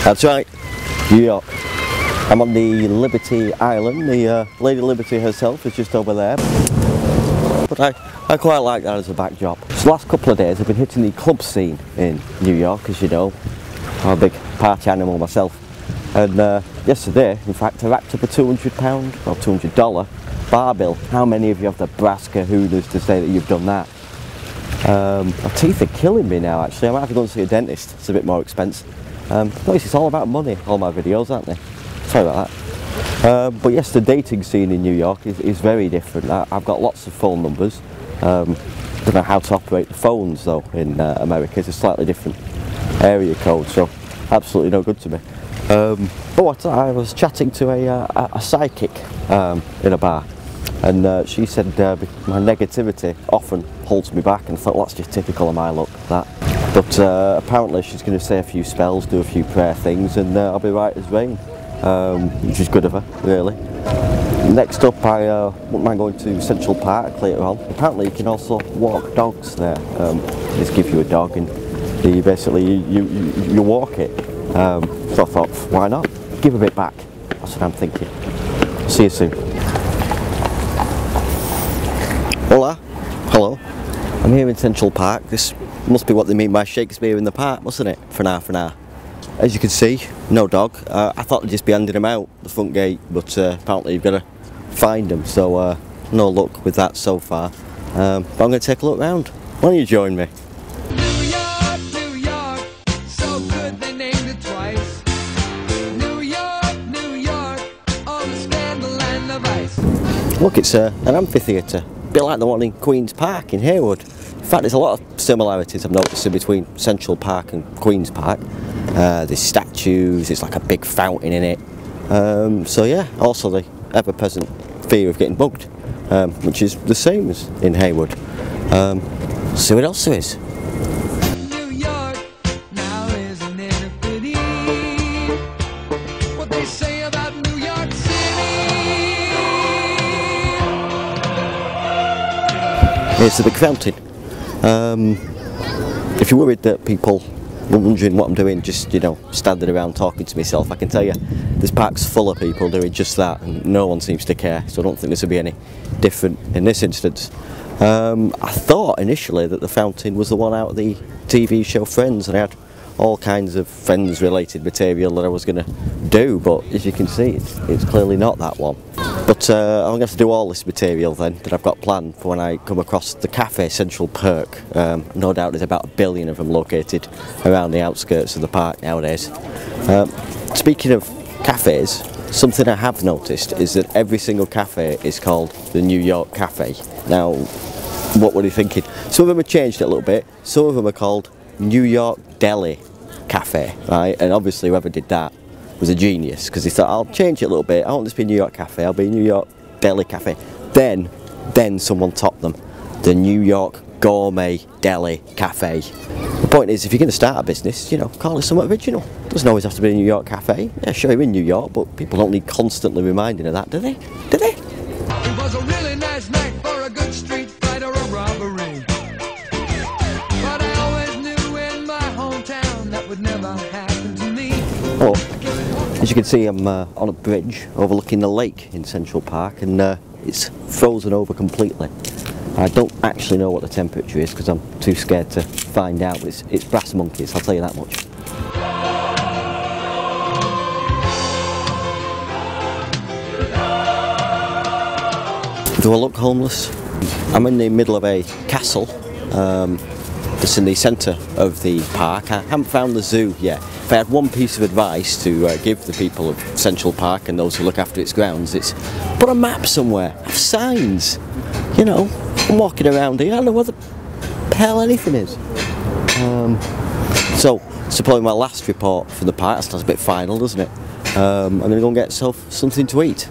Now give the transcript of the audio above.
That's right, New York. I'm on the Liberty Island. The Lady Liberty herself is just over there. But I quite like that as a backdrop. So the last couple of days I've been hitting the club scene in New York, as you know. I'm a big party animal myself. And yesterday, in fact, I racked up a £200 or $200 bar bill. How many of you have the brass kahunas to say that you've done that? My teeth are killing me now, actually. I might have to go and see a dentist. It's a bit more expensive. Notice it's all about money, all my videos, aren't they? Sorry about that. But yes, the dating scene in New York is very different. I've got lots of phone numbers. Don't know how to operate the phones though in America. It's a slightly different area code, so absolutely no good to me. But I was chatting to a psychic in a bar, and she said my negativity often holds me back, and I thought, well, that's just typical of my luck, that. But apparently she's going to say a few spells, do a few prayer things, and I'll be right as rain, which is good of her, really. Next up, I wouldn't mind going to Central Park later on. Apparently you can also walk dogs there. They just give you a dog and you basically you walk it. So I thought, why not? Give a bit back. That's what I'm thinking. See you soon. Hola. Hello. I'm here in Central Park. This must be what they mean by Shakespeare in the Park, mustn't it? For now. As you can see, no dog. I thought they'd just be handing them out the front gate, but apparently you've got to find them, so no luck with that so far. But I'm going to take a look round. Why don't you join me? New York, so good they named it twice. New York, all the scandal and the vice. Look, it's an amphitheatre, a bit like the one in Queen's Park in Haywood. In fact, there's a lot of similarities I've noticed between Central Park and Queen's Park. There's statues, there's like a big fountain in it. So yeah, also the ever-present fear of getting bugged, which is the same as in Haywood. See what else there is. New York, now isn't it a pity what they say about New York City? Here's the big fountain. If you're worried that people are wondering what I'm doing, just, you know, standing around talking to myself, I can tell you this park's full of people doing just that, and no one seems to care, so I don't think this will be any different in this instance. I thought initially that the fountain was the one out of the TV show Friends, and I had all kinds of Friends related material that I was going to do, but as you can see it's clearly not that one. But I'm going to have to do all this material then that I've got planned for when I come across the cafe Central Perk. No doubt there's about 1 billion of them located around the outskirts of the park nowadays. Speaking of cafes, something I have noticed is that every single cafe is called the New York Cafe. Now, what were you thinking? Some of them have changed it a little bit. Some of them are called New York Deli Cafe, right? And obviously whoever did that was a genius, because he thought, I'll change it a little bit. I won't just be New York Cafe, I'll be New York Deli Cafe. Then someone topped them. The New York Gourmet Deli Cafe. The point is, if you're going to start a business, you know, call it something original. It doesn't always have to be a New York Cafe. Yeah, sure, you're in New York, but people don't need constantly reminding of that, do they? Do they? It was a really nice night for a good street fight or a robbery. But I always knew in my hometown that would never happen to me. Oh, as you can see, I'm on a bridge overlooking the lake in Central Park, and it's frozen over completely. I don't actually know what the temperature is because I'm too scared to find out. It's brass monkeys, I'll tell you that much. Do I look homeless? I'm in the middle of a castle that's in the centre of the park. I haven't found the zoo yet. If I had one piece of advice to give the people of Central Park and those who look after its grounds, it's put a map somewhere, have signs. You know, I'm walking around here, I don't know what the hell anything is. So, it's probably my last report for the park. That sounds a bit final, doesn't it? I'm going to go and get myself something to eat.